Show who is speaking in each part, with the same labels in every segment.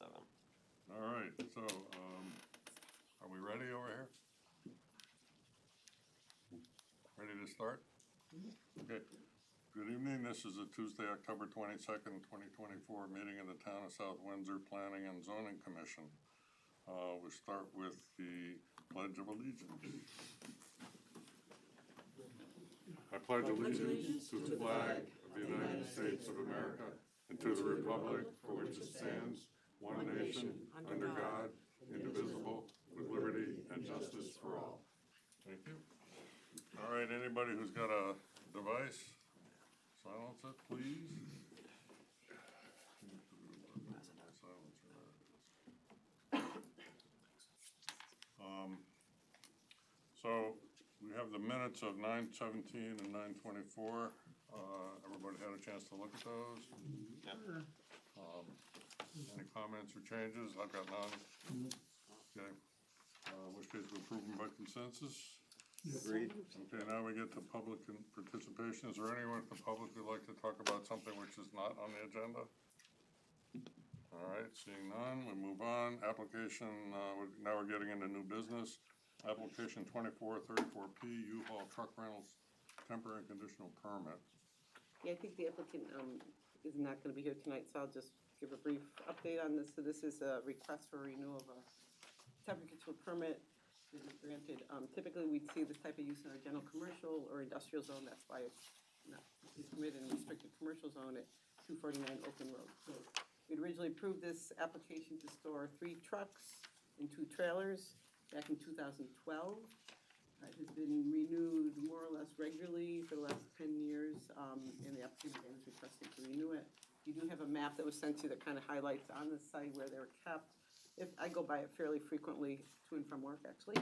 Speaker 1: 7.
Speaker 2: All right, so, are we ready over here? Ready to start? Okay. Good evening, this is a Tuesday, October 22nd, 2024 meeting of the Town of South Windsor Planning and Zoning Commission. We'll start with the Pledge of Allegiance. I pledge allegiance to the flag of the United States of America and to the republic for which it stands, one nation, under God, indivisible, with liberty and justice for all. Thank you. All right, anybody who's got a device, silence it, please. So we have the minutes of 9/17 and 9/24. Everybody had a chance to look at those?
Speaker 1: Yep.
Speaker 2: Any comments or changes? I've got none. Okay. Which case we approve them by consensus?
Speaker 1: Agreed.
Speaker 2: Okay, now we get to public participation. Is there anyone from the public who'd like to talk about something which is not on the agenda? All right, seeing none, we move on. Application, now we're getting into new business. Application 2434P, U-Haul Truck Rentals Temporary and Conditional Permit.
Speaker 3: Yeah, I think the applicant is not going to be here tonight, so I'll just give a brief update on this. So this is a request for renewal of a temporary conditional permit that is granted. Typically, we'd see this type of use in our general commercial or industrial zone. That's why it's permitted in restricted commercial zone at 249 Oakland Road. So we'd originally approved this application to store 3 trucks and 2 trailers back in 2012. It has been renewed more or less regularly for the last 10 years, and the applicant again is requesting to renew it. You do have a map that was sent to you that kind of highlights on the site where they were kept. I go by it fairly frequently to and from work, actually,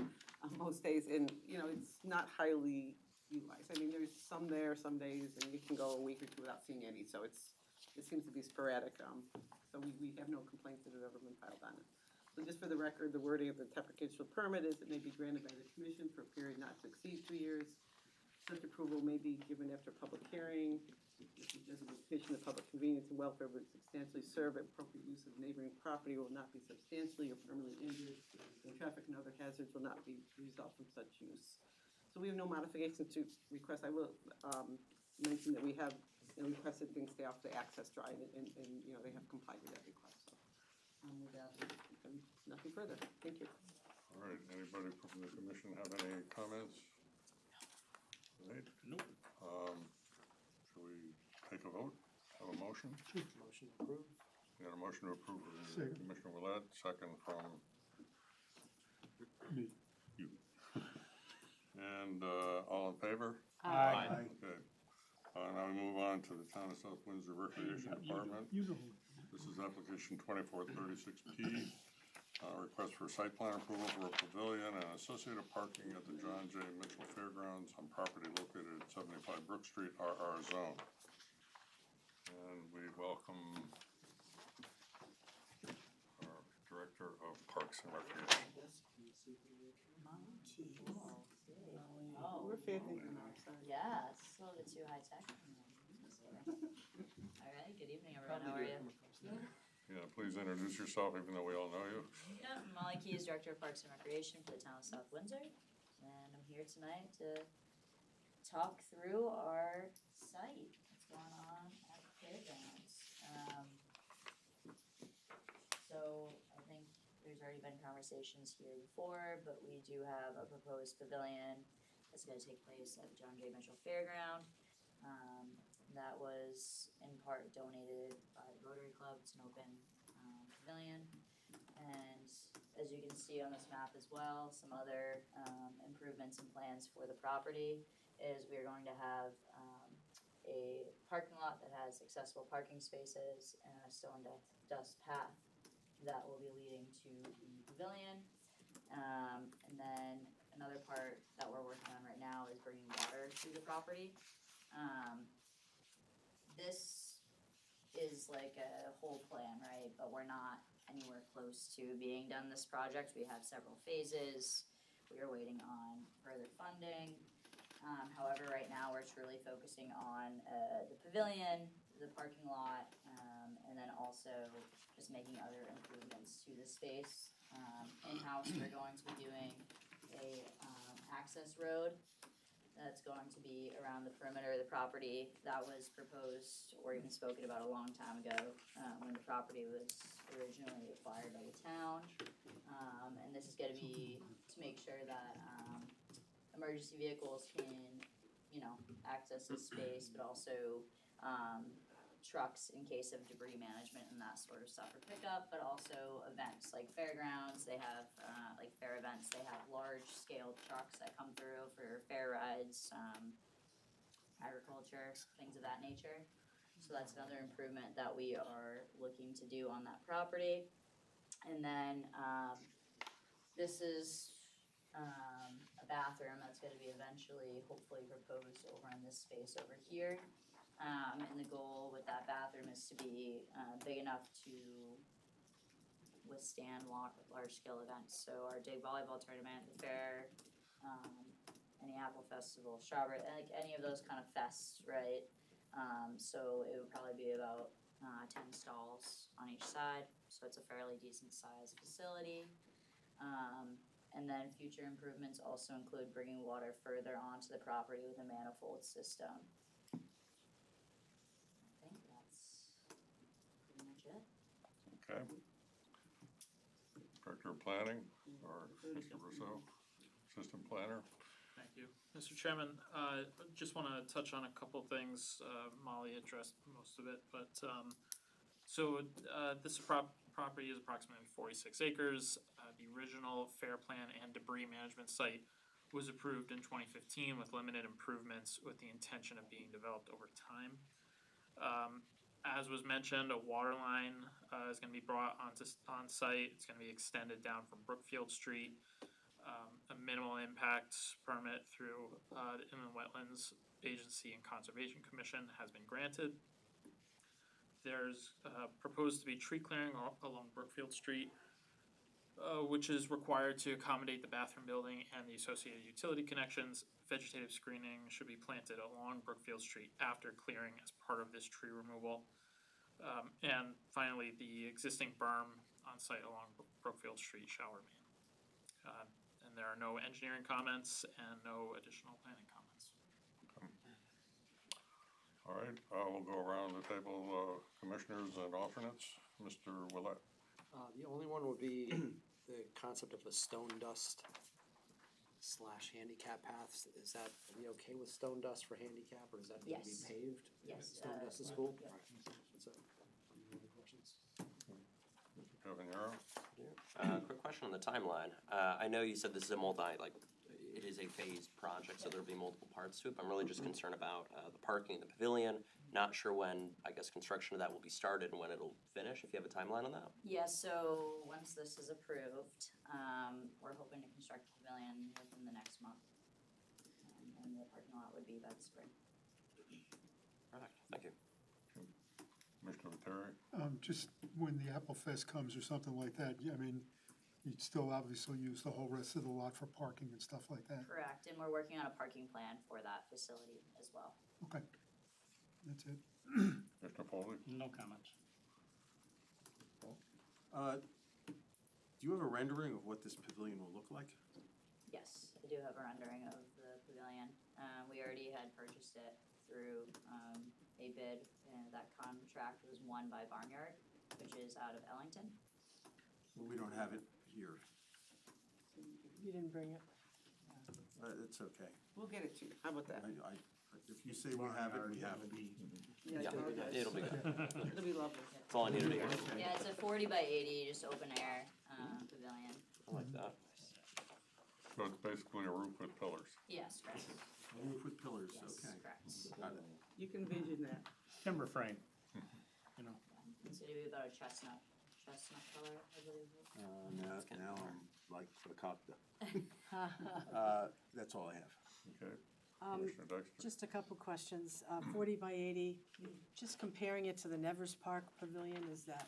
Speaker 3: most days, and it's not highly utilized. I mean, there's some there some days, and you can go a week or 2 without seeing any, so it seems to be sporadic. So we have no complaints that have ever been filed on it. So just for the record, the wording of the temporary conditional permit is it may be granted by the commission for a period not to exceed 2 years. Such approval may be given after public hearing. If it doesn't petition the public convenience and welfare would substantially serve appropriate use of neighboring property will not be substantially or permanently injured, and traffic and other hazards will not be result from such use. So we have no modifications to request. I will mention that we have requested things stay off the access drive, and they have complied with that request. So. Without nothing further. Thank you.
Speaker 2: All right, anybody from the commission have any comments? Right?
Speaker 1: Nope.
Speaker 2: Shall we take a vote? Have a motion?
Speaker 1: Motion approved.
Speaker 2: We got a motion to approve from Commissioner Willett, second from
Speaker 4: Me.
Speaker 2: you. And all in favor?
Speaker 1: Aye.
Speaker 2: Okay. Now we move on to the Town of South Windsor Recreation Department. This is application 2436P, request for site plan approval for a pavilion and associated parking at the John J. Mitchell Fairgrounds on property located at 75 Brook Street, RR zone. And we welcome our Director of Parks and Recreation.
Speaker 5: Oh,
Speaker 3: We're fair thinking now, sorry.
Speaker 5: yeah, it's a little bit too high tech. All right, good evening, everyone. How are you?
Speaker 2: Yeah, please introduce yourself, even though we all know you.
Speaker 5: Yeah, I'm Molly Keys, Director of Parks and Recreation for the Town of South Windsor, and I'm here tonight to talk through our site, what's going on at the fairgrounds. So I think there's already been conversations here before, but we do have a proposed pavilion that's gonna take place at the John J. Mitchell Fairground. That was in part donated by the Rotary Club. It's an open pavilion. And as you can see on this map as well, some other improvements and plans for the property is we're going to have a parking lot that has accessible parking spaces and a stone dust path that will be leading to the pavilion. And then another part that we're working on right now is bringing water to the property. This is like a whole plan, right? But we're not anywhere close to being done this project. We have several phases. We are waiting on further funding. However, right now we're truly focusing on the pavilion, the parking lot, and then also just making other improvements to the space. In-house, we're going to be doing a, access road that's going to be around the perimeter of the property. That was proposed or even spoken about a long time ago, when the property was originally acquired by the town. And this is gonna be to make sure that, emergency vehicles can, access this space, but also, trucks in case of debris management and that sort of stuff for pickup, but also events like fairgrounds, they have, like fair events, they have large scale trucks that come through for fair rides, agriculture, things of that nature. So that's another improvement that we are looking to do on that property. And then, this is, a bathroom that's gonna be eventually, hopefully proposed over in this space over here. And the goal with that bathroom is to be, big enough to withstand large scale events. So our dig volleyball tournament, the fair, any apple festival, strawberry, like any of those kind of fests, right? So it would probably be about, 10 stalls on each side, so it's a fairly decent sized facility. And then future improvements also include bringing water further onto the property with a manifold system. I think that's pretty much it.
Speaker 2: Okay. Director of Planning, or Mr. Rousseau, Assistant Planner.
Speaker 4: Thank you. Mr. Chairman, just want to touch on a couple things. Molly addressed most of it, but this property is approximately 46 acres. The original fair plan and debris management site was approved in 2015 with limited improvements with the intention of being developed over time. As was mentioned, a water line is going to be brought on site. It's going to be extended down from Brookfield Street. A minimal impact permit through the Inland Wetlands Agency and Conservation Commission has been granted. There's proposed to be tree clearing along Brookfield Street, which is required to accommodate the bathroom building and the associated utility connections. Vegetative screening should be planted along Brookfield Street after clearing as part of this tree removal. And finally, the existing berm on site along Brookfield Street shall remain. And there are no engineering comments and no additional planning comments.
Speaker 2: All right, we'll go around the table, commissioners and alternates. Mr. Willett.
Speaker 6: The only one would be the concept of a stone dust / handicap paths. Is that, are we okay with stone dust for handicap, or does that need to be
Speaker 5: Yes.
Speaker 6: paved?
Speaker 5: Yes,
Speaker 6: Stone dust is cool?
Speaker 5: yeah.
Speaker 6: Alright, that's it. Any other questions?
Speaker 2: Mr. Kevin Yarrow.
Speaker 7: Quick question on the timeline. I know you said this is a it is a phased project, so there'll be multiple parts to it. But I'm really just concerned about the parking, the pavilion. Not sure when, I guess, construction of that will be started and when it'll finish, if you have a timeline on that.
Speaker 5: Yeah, so once this is approved, we're hoping to construct the pavilion within the next month. And the parking lot would be by the spring.
Speaker 7: Perfect, thank you.
Speaker 2: Commissioner Terry.
Speaker 8: Just when the Apple Fest comes or something like that, I mean, you'd still obviously use the whole rest of the lot for parking and stuff like that.
Speaker 5: Correct, and we're working on a parking plan for that facility as well.
Speaker 8: Okay, that's it.
Speaker 2: Mr. Foley.
Speaker 4: No comments.
Speaker 1: Do you have a rendering of what this pavilion will look like?
Speaker 5: Yes, I do have a rendering of the pavilion. We already had purchased it through a bid, and that contract was won by Barnyard, which is out of Ellington.
Speaker 1: Well, we don't have it here.
Speaker 9: You didn't bring it.
Speaker 1: It's okay.
Speaker 3: We'll get it to you, how about that?
Speaker 1: If you say we have it, we have it.
Speaker 7: Yeah, it'll be good.
Speaker 3: It'll be lovely.
Speaker 7: That's all I needed to hear.
Speaker 5: Yeah, it's a 40 by 80, just open air pavilion.
Speaker 7: I like that.
Speaker 2: So it's basically a roof with pillars.
Speaker 5: Yes, correct.
Speaker 1: A roof with pillars,
Speaker 5: Yes,
Speaker 1: okay.
Speaker 5: correct.
Speaker 1: Got it.
Speaker 3: You can envision that.
Speaker 4: Timber frame.
Speaker 5: It's gonna be about a chestnut color, I believe.
Speaker 1: Now I'm like for the cocktail. That's all I have.
Speaker 2: Okay. Commissioner Dexter.
Speaker 9: Just a couple questions. 40 by 80, just comparing it to the Nevers Park Pavilion, is that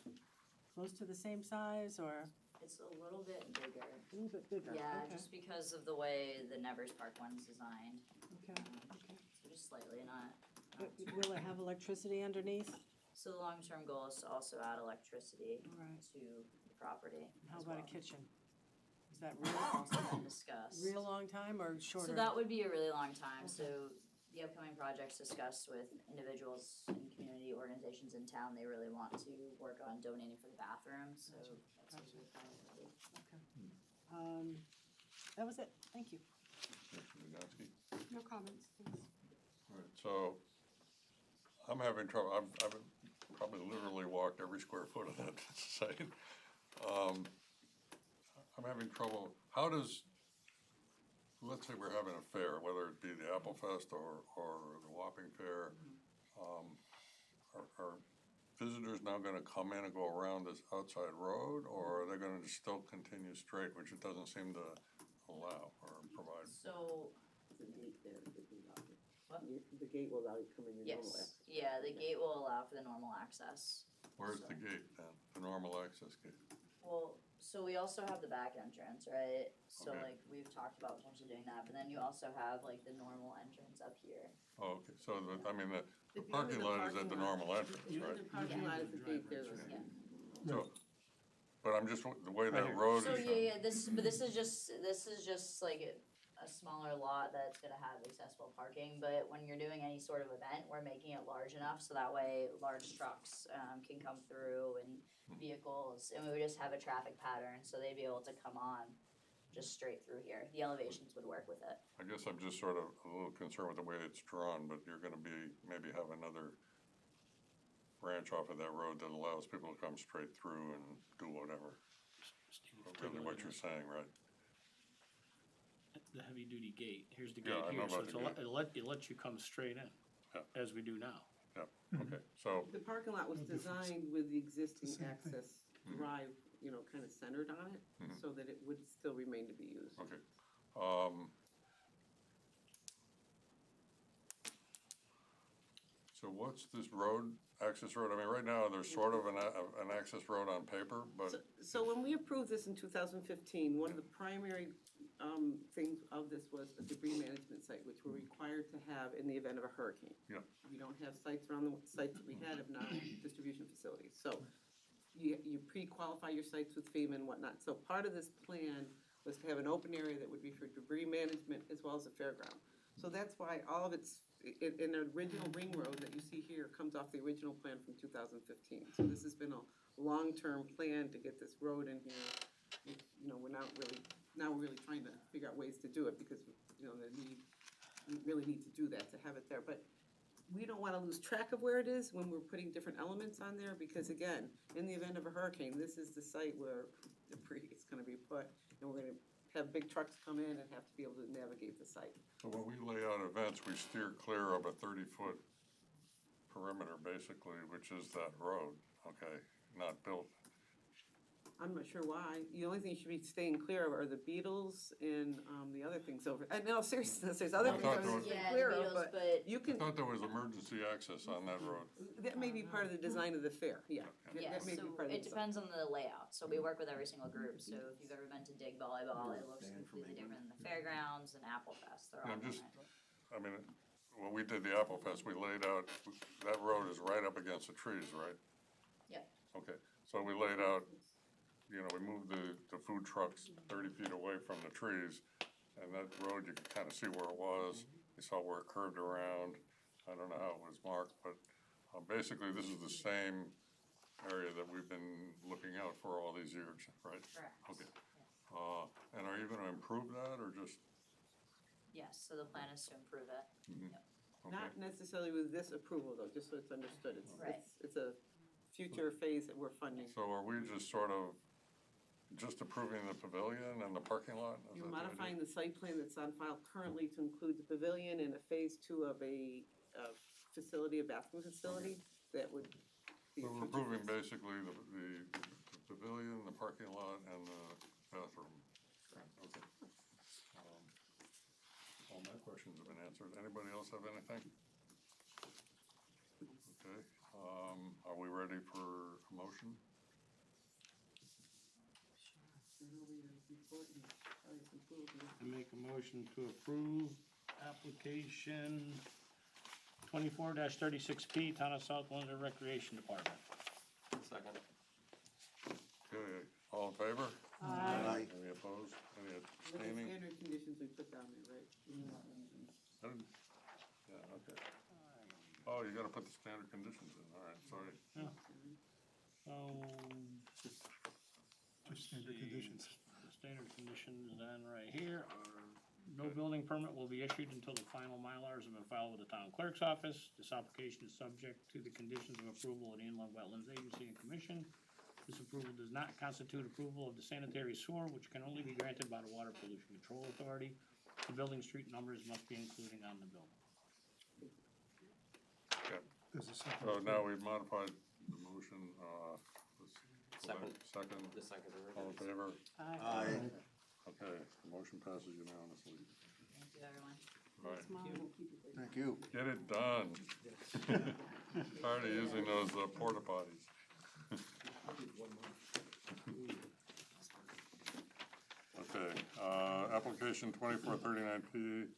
Speaker 9: close to the same size or
Speaker 5: It's a little bit bigger.
Speaker 9: a little bit bigger?
Speaker 5: Yeah,
Speaker 9: Okay.
Speaker 5: just because of the way the Nevers Park one's designed.
Speaker 9: Okay, okay.
Speaker 5: So just slightly, not
Speaker 9: Will it have electricity underneath?
Speaker 5: So the long-term goal is to also add electricity
Speaker 9: Right.
Speaker 5: to the property
Speaker 9: How
Speaker 5: as
Speaker 9: about a
Speaker 5: well.
Speaker 9: kitchen? Is that real,
Speaker 5: Also been discussed.
Speaker 9: real long time or shorter?
Speaker 5: So that would be a really long time, so the upcoming projects discussed with individuals and community organizations in town, they really want to work on donating for the bathroom, so that's what we're planning.
Speaker 9: Okay. That was it, thank you.
Speaker 2: Commissioner Yagowski?
Speaker 9: No comments, thanks.
Speaker 2: All right, so I'm having trouble, I've probably literally walked every square foot of that site. I'm having trouble, how does, let's say we're having a fair, whether it be the Apple Fest or the Wapping Fair, are visitors now gonna come in and go around this outside road, or are they gonna just still continue straight, which it doesn't seem to allow or provide?
Speaker 5: So,
Speaker 3: The gate there, the gate allow you.
Speaker 5: What?
Speaker 3: The gate will allow you to come in your normal
Speaker 5: yes,
Speaker 3: access.
Speaker 5: yeah, the gate will allow for the normal access.
Speaker 2: Where's
Speaker 5: So-
Speaker 2: the gate then, the normal access gate?
Speaker 5: Well, so we also have the back entrance, right? So
Speaker 2: Okay.
Speaker 5: like, we've talked about potentially doing that, but then you also have like the normal entrance up here.
Speaker 2: Oh, okay, so the, I mean, the
Speaker 3: If you're in
Speaker 2: parking
Speaker 3: the
Speaker 2: lot is at
Speaker 3: parking
Speaker 2: the
Speaker 3: lot-
Speaker 2: normal entrance,
Speaker 3: The
Speaker 2: right?
Speaker 3: parking lot is the gate there.
Speaker 5: Yeah.
Speaker 2: So, but I'm just, the way that road
Speaker 5: So
Speaker 2: is shown.
Speaker 5: yeah, this is just like a smaller lot that's gonna have accessible parking, but when you're doing any sort of event, we're making it large enough so that way large trucks, can come through and vehicles, and we would just have a traffic pattern, so they'd be able to come on just straight through here. The elevations would work with it.
Speaker 2: I guess I'm just sort of a little concerned with the way it's drawn, but you're gonna be, maybe have another branch off of that road that allows people to come straight through and do whatever. Really what you're saying, right?
Speaker 10: The heavy-duty gate, here's the
Speaker 2: Yeah,
Speaker 10: gate
Speaker 2: I know
Speaker 10: here, so
Speaker 2: about
Speaker 10: it's
Speaker 2: the gate.
Speaker 10: it lets you come straight in,
Speaker 2: Yeah.
Speaker 10: as we do now.
Speaker 2: Yeah, okay, so,
Speaker 3: The parking lot was
Speaker 8: No difference.
Speaker 3: designed with the existing
Speaker 8: Same thing.
Speaker 3: access drive, you know, kind of centered on it, so that it would still remain to be used.
Speaker 2: okay. So what's this road, access road? I mean, right now, there's sort of an access road on paper, but,
Speaker 3: So when we approved this in 2015, one of the primary things of this was a debris management site, which we're required to have in the event of a hurricane.
Speaker 2: Yeah.
Speaker 3: We don't have sites around the sites that we had of non-distribution facilities. So you pre-qualify your sites with FEMA and whatnot. So part of this plan was to have an open area that would be for debris management as well as a fairground. So that's why all of it's, in the original ring road that you see here comes off the original plan from 2015. So this has been a long-term plan to get this road in here. You know, we're not really, now we're really trying to figure out ways to do it because, you know, we really need to do that, to have it there. But we don't wanna lose track of where it is when we're putting different elements on there, because again, in the event of a hurricane, this is the site where debris is gonna be put, and we're gonna have big trucks come in and have to be able to navigate the site.
Speaker 2: so when we lay out events, we steer clear of a 30-foot perimeter, basically, which is that road, okay, not built.
Speaker 3: I'm not sure why. The only thing you should be staying clear of are the beetles and, the other things over, and no, seriously, there's other
Speaker 2: I
Speaker 3: things
Speaker 2: thought
Speaker 3: I
Speaker 2: there
Speaker 3: was
Speaker 2: was-
Speaker 5: Yeah,
Speaker 3: clear
Speaker 5: the
Speaker 3: of,
Speaker 5: Beatles,
Speaker 3: but
Speaker 5: but
Speaker 3: you
Speaker 2: I
Speaker 3: can,
Speaker 2: thought there was emergency access on that road.
Speaker 3: that may be part of the design of the fair, yeah. That-
Speaker 5: yeah,
Speaker 3: that may be
Speaker 5: so
Speaker 3: part of the
Speaker 5: it
Speaker 3: design.
Speaker 5: depends on the layout, so we work with every single group, so if you've ever been to Dig Volleyball, it looks completely different than the fairgrounds and Apple Fest, they're all
Speaker 2: Yeah, I'm
Speaker 5: different.
Speaker 2: just- I mean, when we did the Apple Fest, we laid out, that road is right up against the trees, right?
Speaker 5: Yep.
Speaker 2: Okay, so we laid out, you know, we moved the food trucks 30 feet away from the trees, and that road, you could kind of see where it was. You saw where it curved around. I don't know how it was marked, but basically, this is the same area that we've been looking out for all these years, right?
Speaker 5: Correct.
Speaker 2: Okay. And are you gonna improve that, or just,
Speaker 5: Yes, so the plan is to improve it.
Speaker 2: okay?
Speaker 3: Not necessarily with this approval though, just so it's understood,
Speaker 5: Right.
Speaker 3: it's a future phase that we're funding.
Speaker 2: So are we just sort of, just approving the pavilion and the parking lot? Is
Speaker 3: You're
Speaker 2: that the idea?
Speaker 3: modifying the site plan that's on file currently to include the pavilion and a phase 2 of a facility, a bathroom facility that would be.
Speaker 2: So we're approving basically the pavilion, the parking lot, and the bathroom. Okay. All my questions have been answered. Anybody else have anything? Okay, are we ready for a motion?
Speaker 10: I make a motion to approve application 24-36P, Town of South Windsor Recreation Department.
Speaker 7: Second.
Speaker 2: Okay, all in favor?
Speaker 9: Aye.
Speaker 2: Any opposed? Any
Speaker 3: The
Speaker 2: abstaining?
Speaker 3: standard conditions we put down there, right?
Speaker 2: I didn't- Yeah, okay. Oh, you gotta put the standard conditions in, all right, sorry.
Speaker 10: So,
Speaker 8: Just standard conditions.
Speaker 10: the standard conditions then right here are, no building permit will be issued until the final Mylars have been filed with the town clerk's office. This application is subject to the conditions of approval of the Inland Wetlands Agency and Commission. This approval does not constitute approval of the sanitary sewer, which can only be granted by the Water Pollution Control Authority. The building street numbers must be included on the building.
Speaker 8: There's a second.
Speaker 2: So now we've modified the motion,
Speaker 7: Second.
Speaker 2: Second,
Speaker 7: The second.
Speaker 2: all in favor?
Speaker 9: Aye.
Speaker 2: Okay, the motion passes unanimously.
Speaker 5: Thank you, everyone.
Speaker 2: Right,
Speaker 9: Mom.
Speaker 1: Thank you.
Speaker 2: get it done. Tired of using those porta potties. Okay, application 2439P,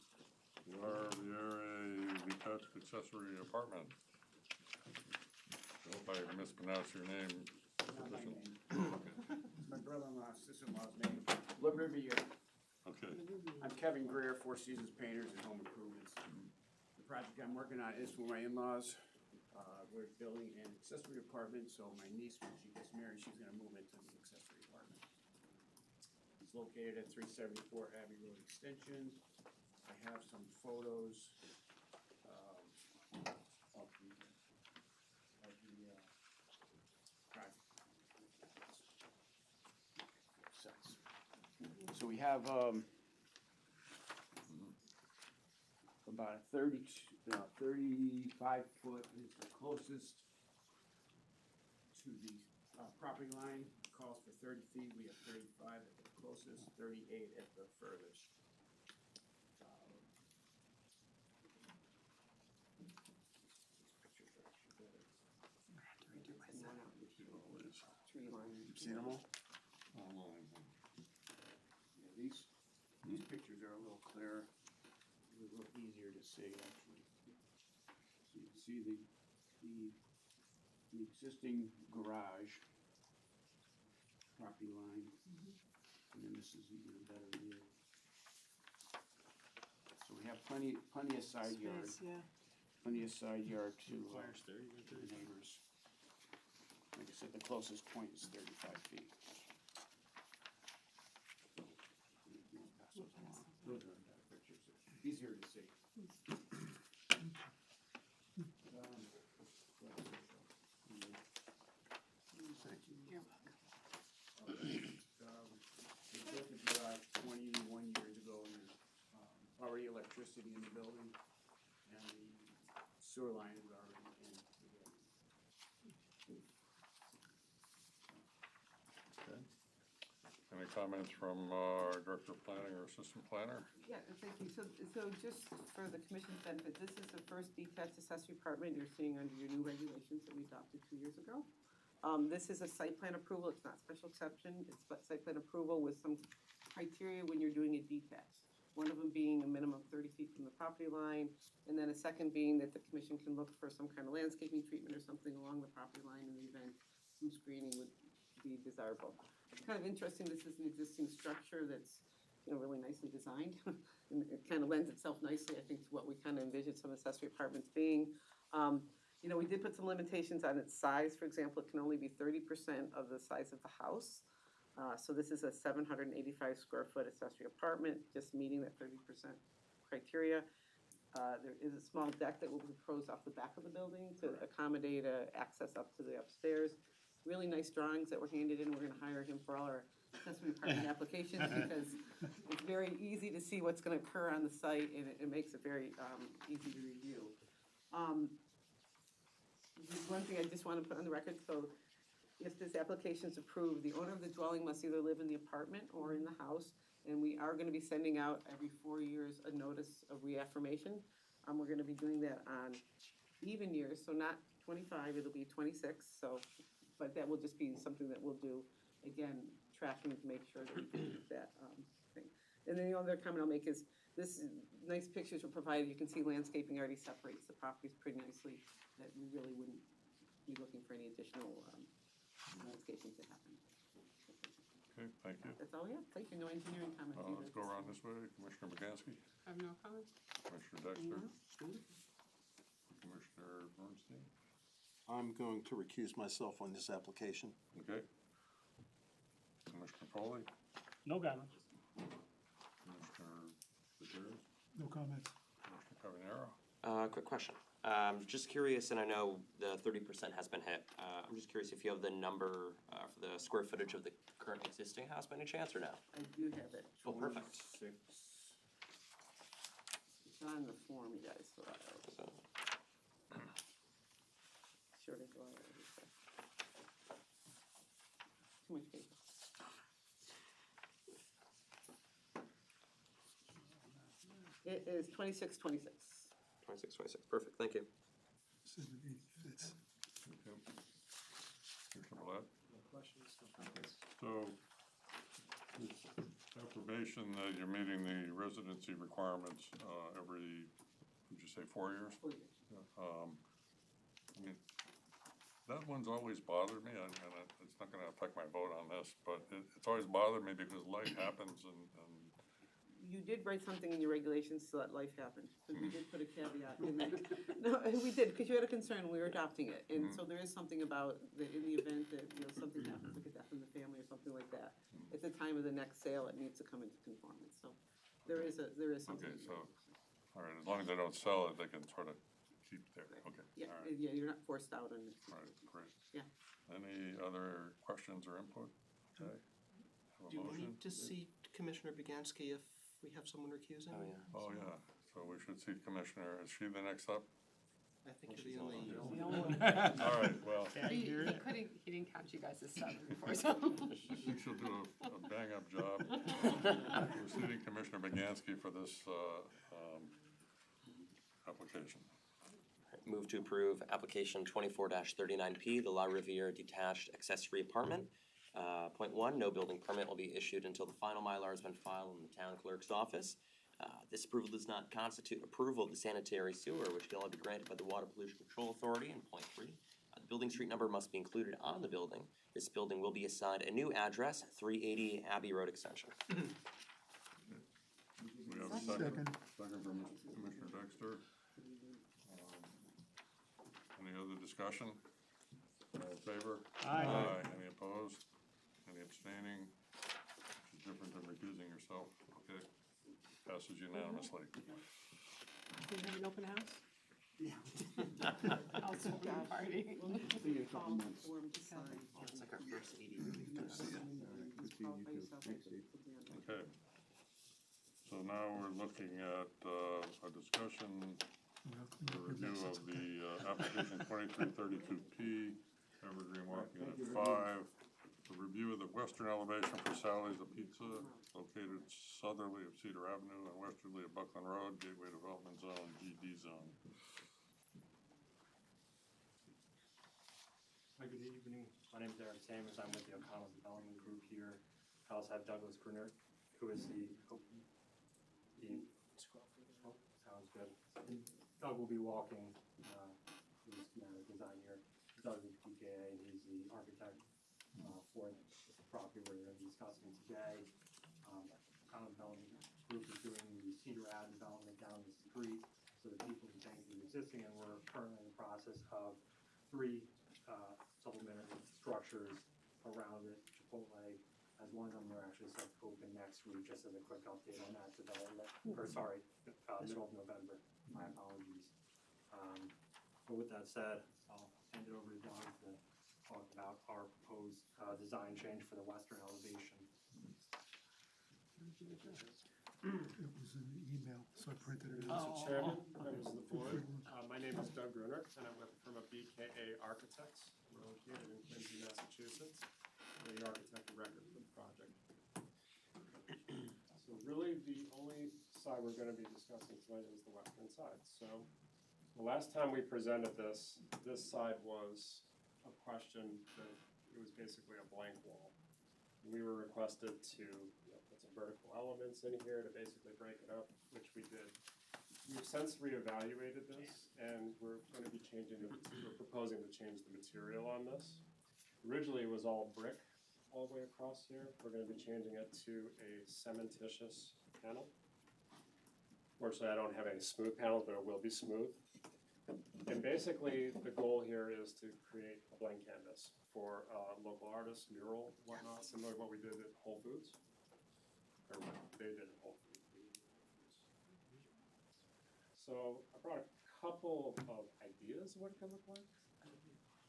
Speaker 2: Riviera detached accessory apartment. I hope I mispronounced your name.
Speaker 11: My brother-in-law, sister-in-law's name, La Riviera.
Speaker 2: Okay,
Speaker 11: I'm Kevin Greer, Four Seasons Painters and Home Improvements. The project I'm working on is for my in-laws. We're building an accessory apartment, so my niece, when she gets married, she's gonna move into the accessory apartment. It's located at 374 Abbey Road Extension. I have some photos of the project. So we have about a 35 foot is the closest to the property line. Calls for 30 feet, we have 35 at the closest, 38 at the furthest.
Speaker 3: Tree line.
Speaker 1: You've seen them all?
Speaker 2: online.
Speaker 11: Yeah, these pictures are a little clearer, a little easier to see actually. So you can see the existing garage, property line, and then this is even a better view. So we have plenty of side yard,
Speaker 9: Space, yeah.
Speaker 11: plenty of side yard to
Speaker 10: Requires 30 or
Speaker 11: the
Speaker 10: 35.
Speaker 11: neighbors. Like I said, the closest point is 35 feet. Those are better pictures, easier to see.
Speaker 9: You're welcome.
Speaker 11: We built the garage 21 years ago, and there's already electricity in the building, and the sewer line is already in the building.
Speaker 2: Okay. Any comments from our Director of Planning or Assistant Planner?
Speaker 3: Yeah, thank you. So just for the commission's benefit, this is the first detached accessory apartment you're seeing under your new regulations that we adopted 2 years ago. This is a site plan approval, it's not special exception, it's site plan approval with some criteria when you're doing a detached. One of them being a minimum of 30 feet from the property line, and then a second being that the commission can look for some kind of landscaping treatment or something along the property line in the event some screening would be desirable. It's kind of interesting, this is an existing structure that's, really nicely designed. And it kind of lends itself nicely, I think, to what we kind of envisioned some accessory apartments being. We did put some limitations on its size. For example, it can only be 30% of the size of the house. So this is a 785 square foot accessory apartment, just meeting that 30% criteria. There is a small deck that will be proposed off the back of the building to accommodate access up to the upstairs. Really nice drawings that were handed in. We're gonna hire him for all our accessory apartment applications because it's very easy to see what's gonna occur on the site, and it makes it very easy to review. One thing I just want to put on the record, so if this application is approved, the owner of the dwelling must either live in the apartment or in the house, and we are gonna be sending out every 4 years a notice of reaffirmation. We're gonna be doing that on even years, so not 25, it'll be 26, so, but that will just be something that we'll do, again, tracking to make sure that we do that thing. And then the other comment I'll make is, This, nice pictures were provided, you can see landscaping already separates the properties pretty nicely, that we really wouldn't be looking for any additional, landscaping to happen.
Speaker 2: Okay, thank you.
Speaker 3: That's all we have, thank you, no engineering comments either.
Speaker 2: Let's go around this way. Commissioner McGansky,
Speaker 9: I have no comments.
Speaker 2: Commissioner Dexter, Commissioner Bernstein.
Speaker 1: I'm going to recuse myself on this application.
Speaker 2: Okay. Commissioner Foley,
Speaker 10: No comments.
Speaker 2: Commissioner Gutierrez,
Speaker 8: No comments.
Speaker 2: Commissioner Cavanero.
Speaker 7: Quick question. Just curious, and I know the 30% has been hit. I'm just curious if you have the number for the square footage of the current existing house by any chance or no?
Speaker 3: I do have it.
Speaker 7: Oh, perfect.
Speaker 11: 26.
Speaker 3: It's on the form, you guys, so I'll
Speaker 7: So,
Speaker 3: sure to go ahead. Too much paper. It is 2626.
Speaker 7: 26. Perfect. Thank you.
Speaker 8: 780 fits.
Speaker 2: Okay. Commissioner Blatt.
Speaker 6: No questions, no comments.
Speaker 2: So, it's affirmation that you're meeting the residency requirements every, would you say, 4 years?
Speaker 3: Oh, yeah.
Speaker 2: I mean, that one's always bothered me, and it's not gonna affect my vote on this, but it's always bothered me because life happens and
Speaker 3: You did write something in your regulations to let life happen, so we did put a caveat in there. No, we did, because you had a concern, we were adopting it, and so there is something about, in the event that, you know, something happens, like a death in the family or something like that, at the time of the next sale, it needs to come into conformance, so there is something.
Speaker 2: Okay, so, all right, as long as they don't sell it, they can sort of keep there, okay,
Speaker 3: Yeah,
Speaker 2: all right,
Speaker 3: yeah, you're not forced out on it.
Speaker 2: all right, great.
Speaker 3: Yeah.
Speaker 2: Any other questions or input? Okay, have a
Speaker 12: Do we
Speaker 2: motion?
Speaker 12: need to see Commissioner Begansky if we have someone recusing?
Speaker 7: Oh, yeah.
Speaker 2: Oh, yeah, so we should see Commissioner, is she the next up?
Speaker 12: I think you're the only.
Speaker 9: The only one.
Speaker 2: All right, well,
Speaker 10: Can't hear it.
Speaker 13: He didn't count you guys as seven before, so.
Speaker 2: I think she'll do a bang-up job. We're seating Commissioner Begansky for this application.
Speaker 7: Move to approve application 24-39P, the La Riviere Detached Accessory Apartment. Point 1, no building permit will be issued until the final Mylar has been filed in the town clerk's office. This approval does not constitute approval of the sanitary sewer, which can only be granted by the Water Pollution Control Authority. And point 3, the building street number must be included on the building. This building will be assigned a new address, 380 Abbey Road Extension.
Speaker 2: We have a second. Second from Commissioner Dexter. Any other discussion? All in favor?
Speaker 10: Aye.
Speaker 2: Any opposed? Any abstaining? Which is different than recusing yourself. Okay. Passes unanimously.
Speaker 9: Do you have an open house?
Speaker 13: Also, party.
Speaker 11: See you in a couple months.
Speaker 3: Form to sign.
Speaker 7: It's like our first 80.
Speaker 2: Okay. So now we're looking at a discussion, the review of the application 2332P, Evergreen Walking at 5. The review of the western elevation for Sally's the Pizza, located southerly of Cedar Avenue and westerly of Buckland Road, Gateway Development Zone, GD Zone.
Speaker 14: Hi, good evening. My name is Eric Sanders. I'm with the O'Connell Development Group here. I also have Douglas Gruner, who is sounds good. And Doug will be walking, he's the designer. Doug is PKA, and he's the architect for the property we're going to be discussing today. O'Connell Development Group is doing the Cedar Ave development down the street, so the people who think is existing, and we're currently in the process of 3 supplementary structures around it. Chipotle as one of them, they're actually set to open next week, just as a quick update on that development, or sorry, middle of November, my apologies. But with that said, I'll hand it over to Don to talk about our proposed design change for the western elevation.
Speaker 8: It was in the email, so I printed it out.
Speaker 14: Mr. Chairman, members of the board, my name is Doug Gruner, and I'm with the firm of BKA Architects. We're located in Quincy, Massachusetts. We're the architect of record for the project. So really, the only side we're going to be discussing tonight is the western side. So the last time we presented this side was a question that it was basically a blank wall. We were requested to, put some vertical elements in here to basically break it up, which we did. We've since reevaluated this, and we're gonna be we're proposing to change the material on this. Originally, it was all brick all the way across here. We're gonna be changing it to a cementitious panel. Fortunately, I don't have any smooth panels, but it will be smooth. And basically, the goal here is to create a blank canvas for local artists, mural, whatnot, similar to what we did at Whole Foods. Or what they did at Whole Foods. So I brought a couple of ideas of what it could look like.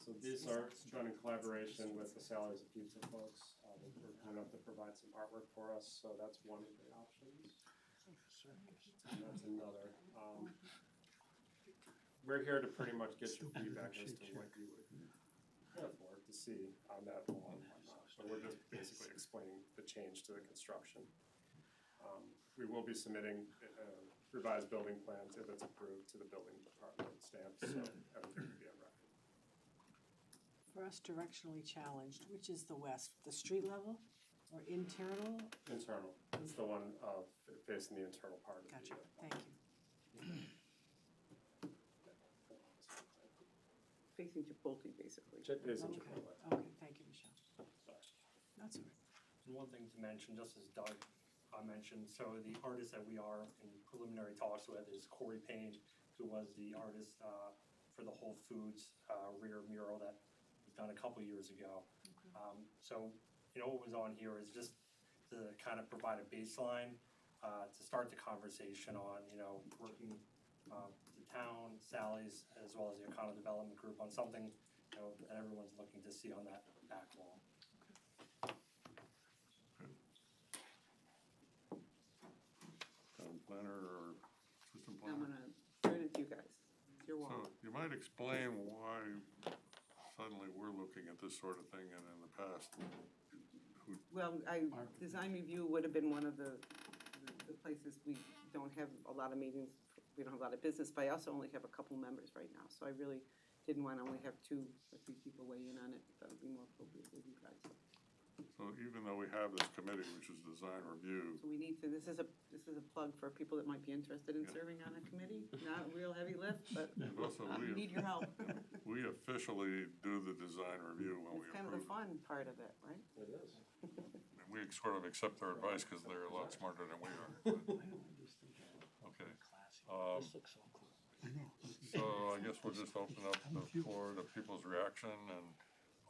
Speaker 14: So these are done in collaboration with the Salaries of Pizza folks. They're kind enough to provide some artwork for us, so that's one of the options. And that's another. We're here to pretty much get your feedback as to what you would kind of afford to see on that wall and whatnot. So we're just basically explaining the change to the construction. We will be submitting revised building plans if it's approved to the building department stamp, so everything will be on record.
Speaker 9: For us directionally challenged, which is the west, the street level or internal?
Speaker 14: Internal, it's the one facing the internal part of the.
Speaker 9: Gotcha, thank you.
Speaker 3: Facing Chipotle, basically.
Speaker 14: Facing
Speaker 9: Okay,
Speaker 14: Chipotle.
Speaker 9: okay, thank you, Michelle.
Speaker 14: Sorry.
Speaker 9: That's all right.
Speaker 15: And one thing to mention, just as Doug mentioned, so the artist that we are in preliminary talks with is Corey Payne, who was the artist for the Whole Foods rear mural that was done a couple years ago. So, what was on here is just to kind of provide a baseline to start the conversation on, working the town, Sally's, as well as the Econo Development Group on something, that everyone's looking to see on that back wall.
Speaker 2: Town planner or assistant
Speaker 3: I'm
Speaker 2: planner?
Speaker 3: gonna turn it to you guys. It's your wall.
Speaker 2: So you might explain why suddenly we're looking at this sort of thing and in the past,
Speaker 3: Well, design review would have been one of the places we don't have a lot of meetings, we don't have a lot of business, but I also only have a couple members right now, so I really didn't want to only have 2 or 3 people weigh in on it, that would be more appropriate with you guys.
Speaker 2: so even though we have this committee, which is design review,
Speaker 3: So we need to, this is a plug for people that might be interested in serving on a committee, not a real heavy lift, but
Speaker 2: and also
Speaker 3: we need your help.
Speaker 2: we officially do the design review when we
Speaker 3: It's kind of the
Speaker 2: approve it.
Speaker 3: fun part of it, right?
Speaker 14: It is.
Speaker 2: And we sort of accept their advice because they're a lot smarter than we are. Okay. So I guess we'll just open up the floor to people's reaction and,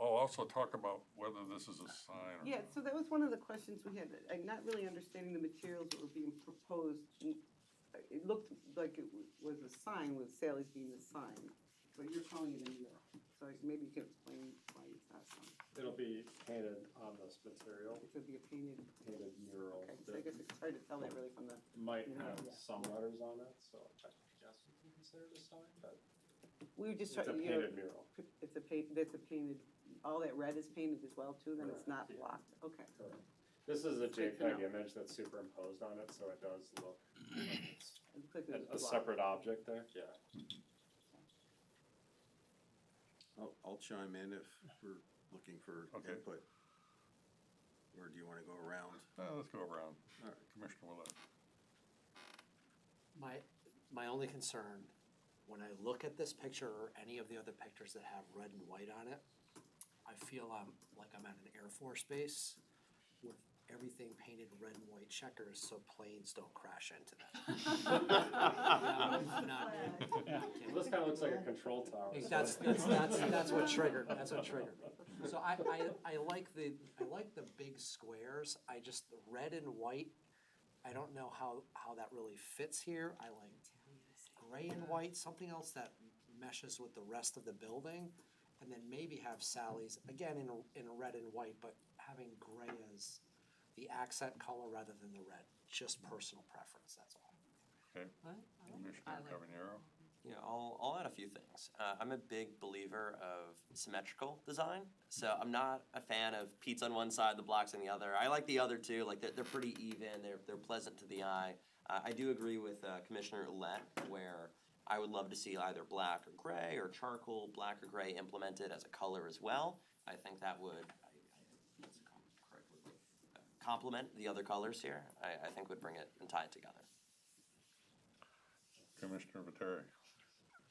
Speaker 2: also talk about whether this is a sign or.
Speaker 3: Yeah, so that was one of the questions we had, not really understanding the materials that were being proposed. It looked like it was a sign with Sally's being the sign, but you're calling it a mural. So maybe you can explain why it's not a sign.
Speaker 14: It'll be painted on this material.
Speaker 3: It could be a painted
Speaker 14: mural.
Speaker 3: Okay, so I guess it's hard to tell that really from the.
Speaker 14: Might have some letters on it, so I guess you can consider it a sign, but
Speaker 3: We were just
Speaker 14: it's a
Speaker 3: trying,
Speaker 14: painted mural.
Speaker 3: It's a painted, all that red is painted as well too, then it's not
Speaker 14: Correct, yeah.
Speaker 3: blocked, okay.
Speaker 14: Correct. This is a
Speaker 3: Good to
Speaker 14: JPEG
Speaker 3: know.
Speaker 14: image that's superimposed on it, so it does look like it's
Speaker 3: It looks like it
Speaker 14: a
Speaker 3: was blocked.
Speaker 14: separate object there. Yeah.
Speaker 1: I'll chime in if we're looking for
Speaker 2: Okay.
Speaker 1: input. Or do you wanna go around?
Speaker 2: Let's go around.
Speaker 1: All right.
Speaker 2: Commissioner Willett.
Speaker 6: My only concern, when I look at this picture or any of the other pictures that have red and white on it, I feel I'm at an Air Force base with everything painted red and white checkers so planes don't crash into them. I'm not.
Speaker 14: Well, this kinda looks like a control tower.
Speaker 6: That's what triggered, me. So I like the big squares, the red and white, I don't know how that really fits here. I like gray and white, something else that meshes with the rest of the building. And then maybe have Sally's, again, in red and white, but having gray as the accent color rather than the red. Just personal preference, that's all.
Speaker 2: Okay. Commissioner Cavanero.
Speaker 7: Yeah, I'll add a few things. I'm a big believer of symmetrical design, so I'm not a fan of pizza on one side, the blocks on the other. I like the other two, like they're pretty even, they're pleasant to the eye. I do agree with Commissioner Lett, where I would love to see either black or gray or charcoal, black or gray implemented as a color as well. I think that would, complement the other colors here, I think would bring it and tie it together.
Speaker 2: Commissioner Viteri.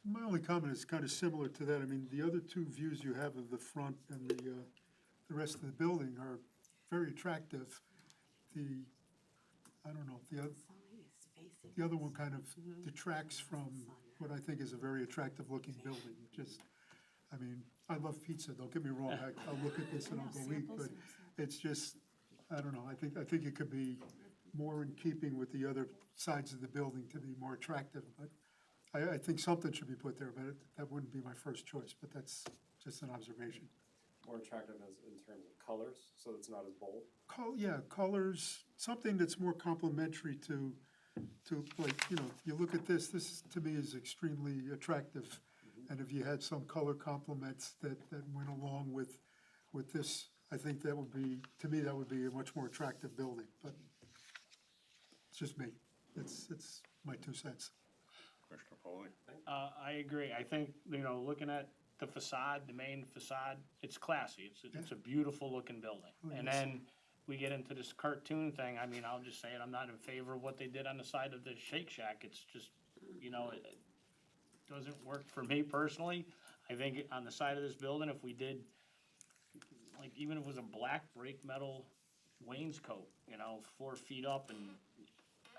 Speaker 8: My only comment is kind of similar to that. I mean, the other two views you have of the front and the rest of the building are very attractive. I don't know, the other one kind of detracts from what I think is a very attractive looking building. Just, I mean, I love pizza, don't get me wrong, I'll look at this and I'll go eat, but it's just, I don't know, I think it could be more in keeping with the other sides of the building to be more attractive, but I think something should be put there, but that wouldn't be my first choice, but that's just an observation.
Speaker 14: More attractive as in terms of colors, so it's not as bold.
Speaker 8: Yeah, colors, something that's more complementary to like, you know, you look at this to me is extremely attractive. And if you had some color complements that went along with this, I think that would be, to me, that would be a much more attractive building, but it's just me. It's my 2 cents.
Speaker 2: Commissioner Foley.
Speaker 10: I agree. I think, you know, looking at the facade, the main facade, it's classy. It's a beautiful looking building. And then we get into this cartoon thing. I mean, I'll just say it, I'm not in favor of what they did on the side of the Shake Shack. It's just, you know, it doesn't work for me personally. I think on the side of this building, if we did, like, even if it was a black break metal wainscot, you know, 4 feet up, and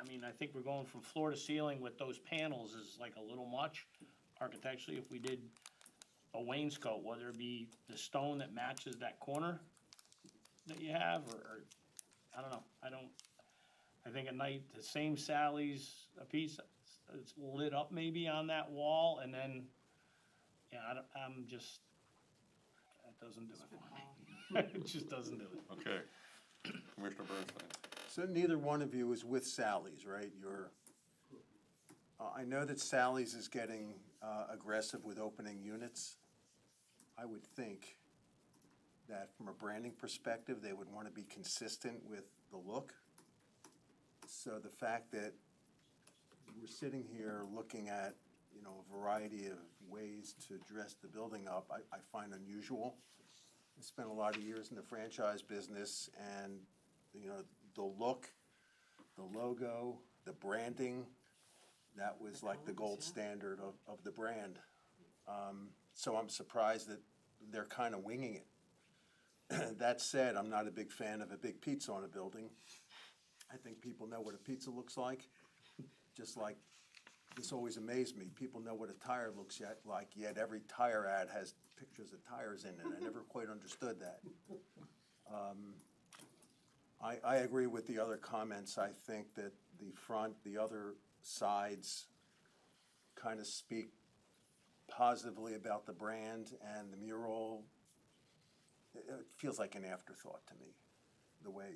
Speaker 10: I mean, I think we're going from floor to ceiling with those panels is like a little much architecturally. If we did a wainscot, whether it be the stone that matches that corner that you have, or I don't know, I think a night, the same Sally's a piece, it's lit up maybe on that wall, and then, yeah, I'm just, that doesn't do it for me. It just doesn't do it.
Speaker 2: Okay. Commissioner Bernstein.
Speaker 1: So neither one of you is with Sally's, right? I know that Sally's is getting aggressive with opening units. I would think that from a branding perspective, they would want to be consistent with the look. So the fact that we're sitting here looking at, you know, a variety of ways to dress the building up, I find unusual. I spent a lot of years in the franchise business, and, you know, the look, the logo, the branding, that was like the gold standard of the brand. So I'm surprised that they're kind of winging it. That said, I'm not a big fan of a big pizza on a building. I think people know what a pizza looks like, just like this always amazed me. People know what a tire looks like, yet every tire ad has pictures of tires in it. I never quite understood that. I agree with the other comments. I think that the front, the other sides kind of speak positively about the brand, and the mural, it feels like an afterthought to me, the way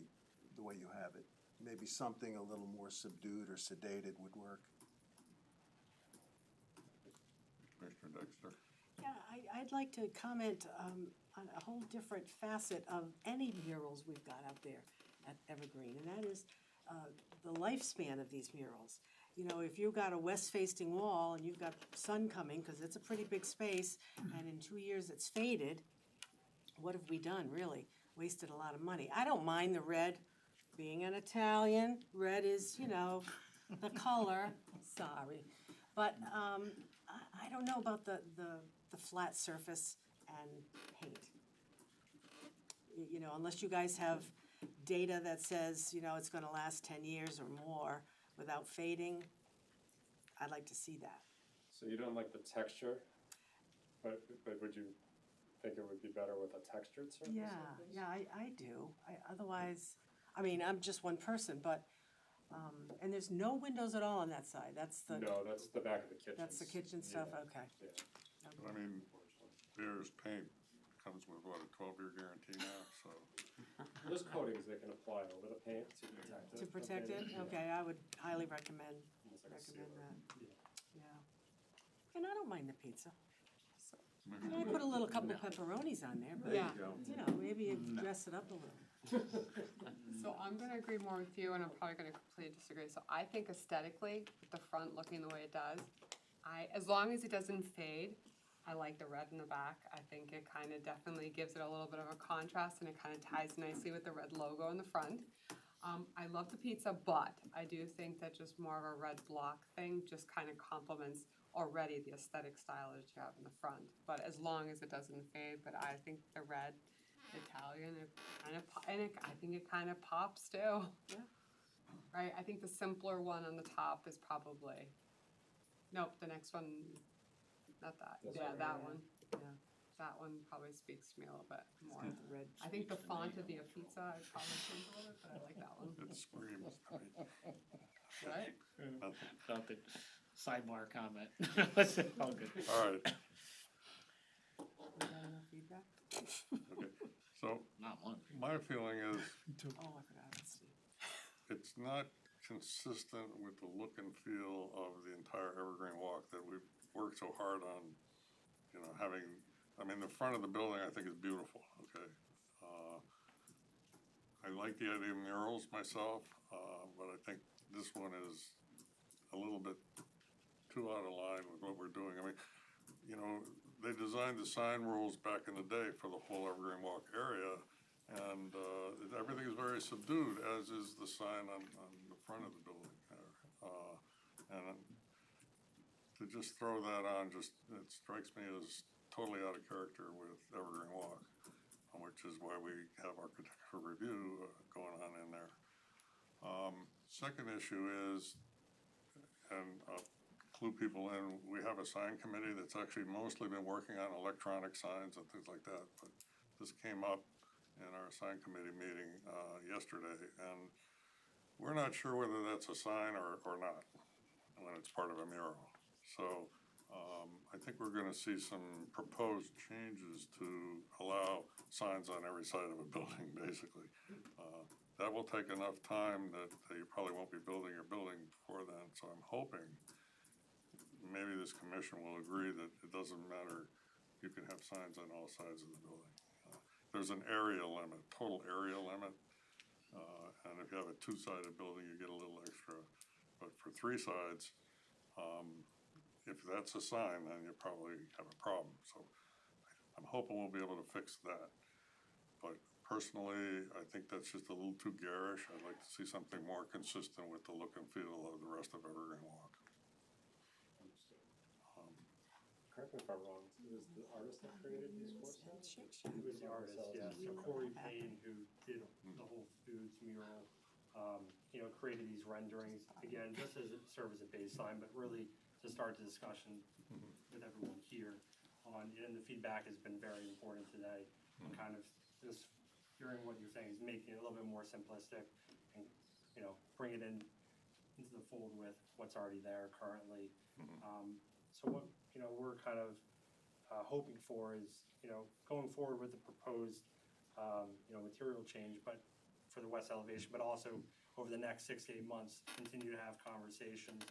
Speaker 1: you have it. Maybe something a little more subdued or sedated would work.
Speaker 2: Commissioner Dexter.
Speaker 9: Yeah, I'd like to comment on a whole different facet of any murals we've got out there at Evergreen, and that is the lifespan of these murals. You know, if you've got a west-facing wall and you've got sun coming, because it's a pretty big space, and in 2 years it's faded, what have we done, really? Wasted a lot of money. I don't mind the red. Being an Italian, red is, you know, the color, sorry. But I don't know about the flat surface and paint. You know, unless you guys have data that says, you know, it's gonna last 10 years or more without fading, I'd like to see that.
Speaker 14: So you don't like the texture, but would you think it would be better with a textured surface?
Speaker 9: Yeah, I do. Otherwise, I mean, I'm just one person, but, and there's no windows at all on that side. That's the.
Speaker 14: No, that's the back of the kitchen.
Speaker 9: That's the kitchen stuff,
Speaker 14: Yeah.
Speaker 9: okay.
Speaker 14: Yeah.
Speaker 2: I mean, Behr's paint comes with, what, a 12-year guarantee now, so.
Speaker 14: There's coatings they can apply over the paint to protect it.
Speaker 9: To protect it?
Speaker 14: Yeah.
Speaker 9: Okay, I would highly recommend
Speaker 14: Almost like a
Speaker 9: that,
Speaker 14: sealer.
Speaker 9: yeah. And I don't mind the pizza. And I put a little couple pepperonis on there, but,
Speaker 13: Yeah.
Speaker 9: you know, maybe you dress it up a little.
Speaker 13: So I'm gonna agree more with you, and I'm probably gonna completely disagree. So I think aesthetically, with the front looking the way it does, as long as it doesn't fade, I like the red in the back. I think it kind of definitely gives it a little bit of a contrast and it kind of ties nicely with the red logo in the front. I love the pizza, but I do think that just more of a red block thing just kind of complements already the aesthetic style that you have in the front. But as long as it doesn't fade, but I think the red Italian, it kind of, I think it kind of pops too.
Speaker 9: Yeah.
Speaker 13: Right, I think the simpler one on the top is probably, nope, the next one, not that, yeah, that one, yeah. That one probably speaks to me a little bit more.
Speaker 9: Red.
Speaker 13: I think the font of the pizza, I probably changed a little bit, but I like that one.
Speaker 2: It screams to me.
Speaker 13: Right?
Speaker 10: Nothing. Sidebar comment. That's all good.
Speaker 2: All right,
Speaker 9: We got enough feedback?
Speaker 2: okay, so
Speaker 10: Not one.
Speaker 2: my feeling is
Speaker 9: Oh, I forgot about Steve.
Speaker 2: it's not consistent with the look and feel of the entire Evergreen Walk that we've worked so hard on, you know, having, I mean, the front of the building I think is beautiful, okay? I like the idea of murals myself, but I think this one is a little bit too out of line with what we're doing. I mean, you know, they designed the sign rules back in the day for the whole Evergreen Walk area, and everything is very subdued, as is the sign on the front of the building there. And to just throw that on, just, it strikes me as totally out of character with Evergreen Walk, which is why we have architectural review going on in there. Second issue is, and I'll clue people in, we have a sign committee that's actually mostly been working on electronic signs and things like that, but this came up in our sign committee meeting yesterday, and we're not sure whether that's a sign or not when it's part of a mural. So I think we're gonna see some proposed changes to allow signs on every side of a building, basically. That will take enough time that you probably won't be building your building before then, so I'm hoping maybe this commission will agree that it doesn't matter, you can have signs on all sides of the building. There's an area limit, total area limit, and if you have a two-sided building, you get a little extra. But for three sides, if that's a sign, then you probably have a problem. So I'm hoping we'll be able to fix that. But personally, I think that's just a little too garish. I'd like to see something more consistent with the look and feel of the rest of Evergreen Walk.
Speaker 14: Correct me if I'm wrong, it was the artist that created these four signs?
Speaker 15: He was the artist, yeah, so Corey Payne, who did the Whole Foods mural, you know, created these renderings, again, just as it serves as a baseline, but really to start the discussion with everyone here on, and the feedback has been very important today, and kind of just hearing what you're saying is making it a little bit more simplistic and, you know, bring it in into the fold with what's already there currently. So what, you know, we're kind of hoping for is, you know, going forward with the proposed, you know, material change, but for the west elevation, but also over the next 6 to 8 months, continue to have conversations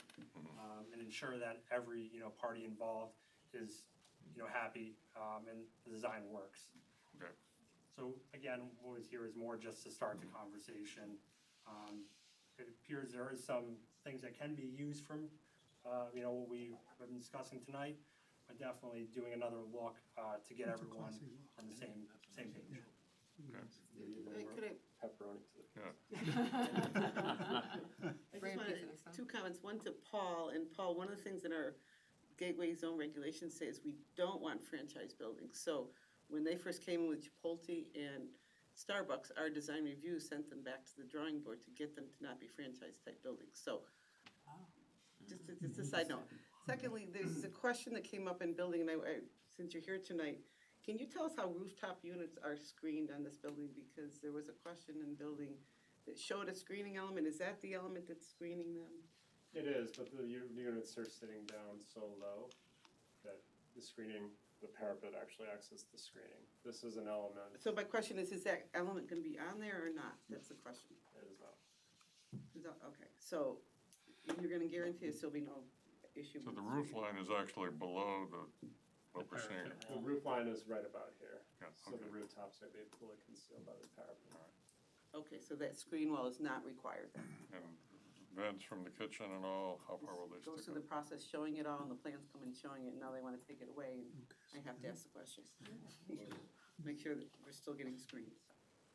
Speaker 15: and ensure that every, you know, party involved is, you know, happy and the design works.
Speaker 2: Okay.
Speaker 15: So again, what was here is more just to start the conversation. It appears there is some things that can be used from, you know, what we've been discussing tonight, but definitely doing another look to get everyone on the same page.
Speaker 3: Could I
Speaker 14: Pepperoni to the.
Speaker 2: Yeah.
Speaker 3: I just wanted two comments, one to Paul, and Paul, one of the things in our gateway zone regulations says we don't want franchise buildings. So when they first came in with Chipotle and Starbucks, our design review sent them back to the drawing board to get them to not be franchise type buildings. So just a side note. Secondly, there's a question that came up in building, and since you're here tonight, can you tell us how rooftop units are screened on this building? Because there was a question in building that showed a screening element. Is that the element that's screening them?
Speaker 14: It is, but the units are sitting down so low that the screening, the parapet actually acts as the screening. This is an element.
Speaker 3: So my question is that element gonna be on there or not? That's the question.
Speaker 14: It is not.
Speaker 3: Okay, so you're gonna guarantee us there'll be no issue?
Speaker 2: So
Speaker 3: with
Speaker 2: the roof line is actually below what we're seeing.
Speaker 14: The roof line is right about here.
Speaker 2: Yeah,
Speaker 14: So the
Speaker 2: okay.
Speaker 14: rooftops are being fully concealed by the parapet.
Speaker 3: Okay, so that screen wall is not required then?
Speaker 2: And vents from the kitchen and all, how far will they
Speaker 3: Goes
Speaker 2: stick
Speaker 3: through
Speaker 2: up?
Speaker 3: the process showing it all, and the plans come in showing it, and now they wanna take it away, and I have to ask the question. Make sure that we're still getting screens.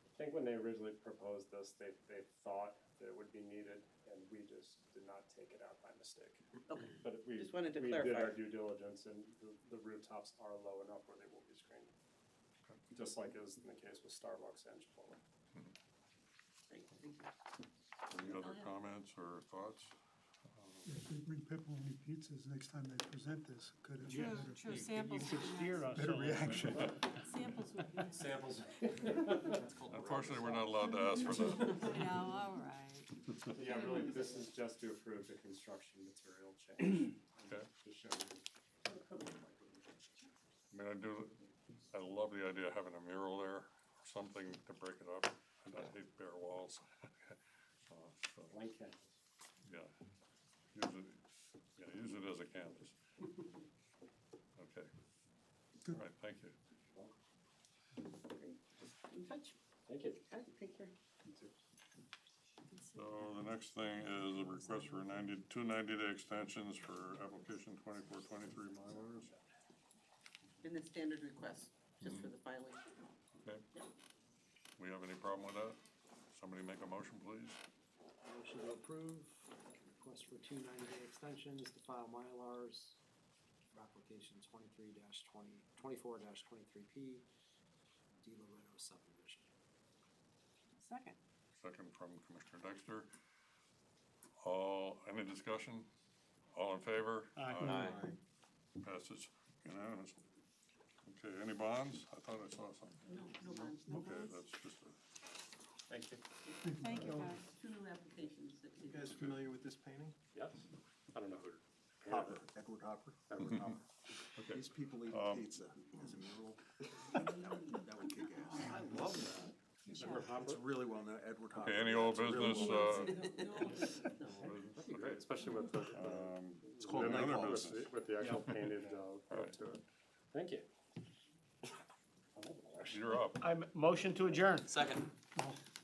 Speaker 14: I think when they originally proposed this, they thought that it would be needed, and we just did not take it out by mistake.
Speaker 3: Okay,
Speaker 14: But we,
Speaker 3: just wanted to
Speaker 14: we did
Speaker 3: clarify.
Speaker 14: our due diligence, and the rooftops are low enough where they will be screened. Just like is in the case with Starbucks and Chipotle.
Speaker 3: Great, thank you.
Speaker 2: Any other comments or thoughts?
Speaker 8: If they bring pepperoni pizzas next time they present this, could have
Speaker 9: True,
Speaker 8: better,
Speaker 9: true,
Speaker 10: You
Speaker 9: samples
Speaker 10: could
Speaker 9: would be
Speaker 10: steer
Speaker 9: nice.
Speaker 10: us.
Speaker 8: better
Speaker 10: a little bit.
Speaker 8: reaction.
Speaker 9: Samples would be nice.
Speaker 7: Samples.
Speaker 2: Unfortunately, we're not allowed to ask for that.
Speaker 9: I know, all right.
Speaker 14: Yeah, really, this is just to approve the construction material change.
Speaker 2: Okay.
Speaker 14: To show you.
Speaker 2: I mean, I love the idea of having a mural there, or something to break it up, and I hate bare walls. So,
Speaker 14: Blank canvas.
Speaker 2: yeah, use it as a canvas. Okay, all right, thank you.
Speaker 3: In touch.
Speaker 14: Thank you.
Speaker 3: All right, take care.
Speaker 2: So the next thing is a request for two 90-day extensions for application 2423 Mylars.
Speaker 3: In the standard request, just for the filing.
Speaker 2: Okay. We have any problem with that? Somebody make a motion, please.
Speaker 6: Motion to approve, request for 2 90-day extensions to file Mylars for application 24-23P, De Loretto subdivision.
Speaker 9: Second.
Speaker 2: Second from Commissioner Dexter. Any discussion? All in favor?
Speaker 10: Aye.
Speaker 2: Passes unanimously. Okay, any bonds? I thought I saw something.
Speaker 3: No bonds.
Speaker 2: Okay, that's just a,
Speaker 14: Thank you.
Speaker 9: Thank you, guys.
Speaker 3: Two new applications that
Speaker 1: You guys familiar with this painting?
Speaker 14: Yes. I don't know who.
Speaker 1: Hopper, Edward Hopper.
Speaker 14: Edward Hopper.
Speaker 2: okay.
Speaker 1: These people eat pizza as a mural. That would kick ass.
Speaker 11: I love that.
Speaker 1: It's really well known, Edward Hopper.
Speaker 2: Okay, any old
Speaker 1: It's really
Speaker 2: business,
Speaker 1: well known.
Speaker 14: That'd be great, especially with the
Speaker 1: It's called
Speaker 2: any other
Speaker 1: Nightfall.
Speaker 2: business?
Speaker 14: with the actual painted
Speaker 2: All right.
Speaker 14: to it. Thank you.
Speaker 2: You're up.
Speaker 10: I'm motion to adjourn.
Speaker 7: Second.
Speaker 14: Oh,